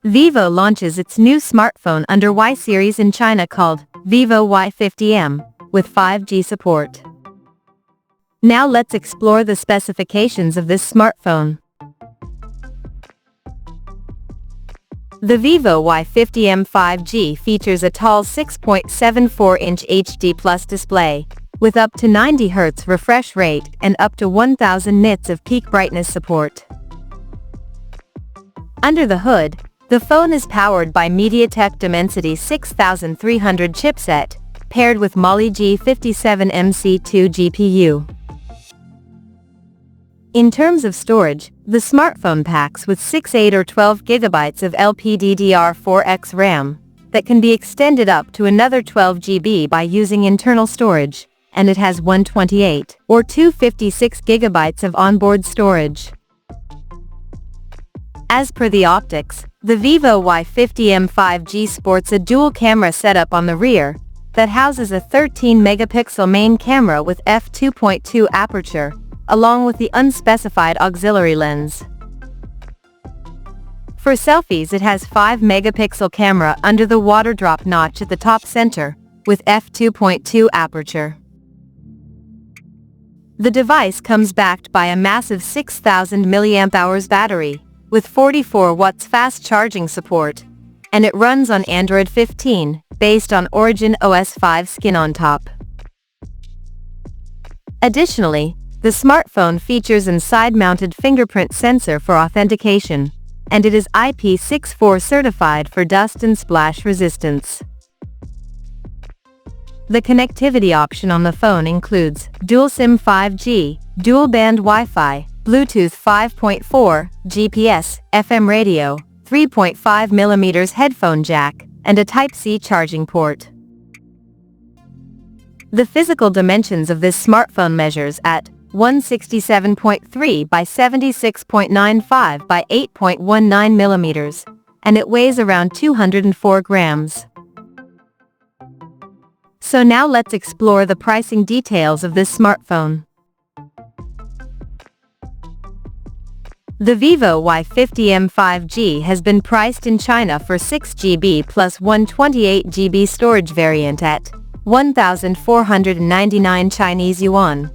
Vivo launches its new smartphone under Y series in China called Vivo Y50m, with 5G support. Now let's explore the specifications of this smartphone. The Vivo Y50m 5G features a tall 6.74-inch HD Plus display, with up to 90 Hz refresh rate and up to 1000 nits of peak brightness support. Under the hood, the phone is powered by MediaTek Dimensity 6300 chipset, paired with Mali G57MC2 GPU. In terms of storage, the smartphone packs with 6, 8 or 12 GB of LPDDR4X RAM, that can be extended up to another 12 GB by using internal storage, and it has 128 or 256 GB of onboard storage. As per the optics, the Vivo Y50m 5G sports a dual camera setup on the rear, that houses a 13-megapixel main camera with f2.2 aperture, along with the unspecified auxiliary lens. For selfies, it has 5-megapixel camera under the water drop notch at the top center, with f2.2 aperture. The device comes backed by a massive 6000 mAh battery, with 44 watts fast charging support, and it runs on Android 15, based on Origin OS 5 skin on top. Additionally, the smartphone features a side-mounted fingerprint sensor for authentication, and it is IP64 certified for dust and splash resistance. The connectivity option on the phone includes dual SIM 5G, dual-band Wi-Fi, Bluetooth 5.4, GPS, FM radio, 3.5mm headphone jack, and a Type-C charging port. The physical dimensions of this smartphone measures at 167.3 by 76.95 by 8.19 millimeters, and it weighs around 204 grams. So now let's explore the pricing details of this smartphone. The Vivo Y50m 5G has been priced in China for 6GB plus 128GB storage variant at 1,499 Chinese yuan,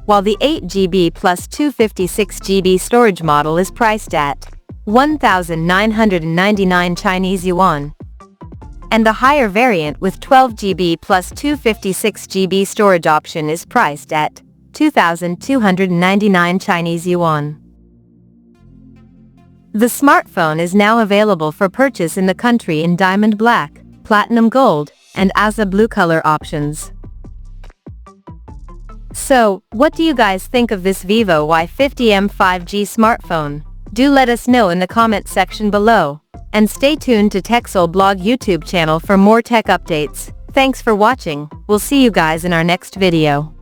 while the 8GB plus 256GB storage model is priced at 1,999 Chinese yuan, and the higher variant with 12GB plus 256GB storage option is priced at 2,299 Chinese yuan. The smartphone is now available for purchase in the country in diamond black, platinum gold, and Asa blue color options. So, what do you guys think of this Vivo Y50m 5G smartphone? Do let us know in the comment section below, and stay tuned to TechSole Blog YouTube channel for more tech updates. Thanks for watching, we'll see you guys in our next video.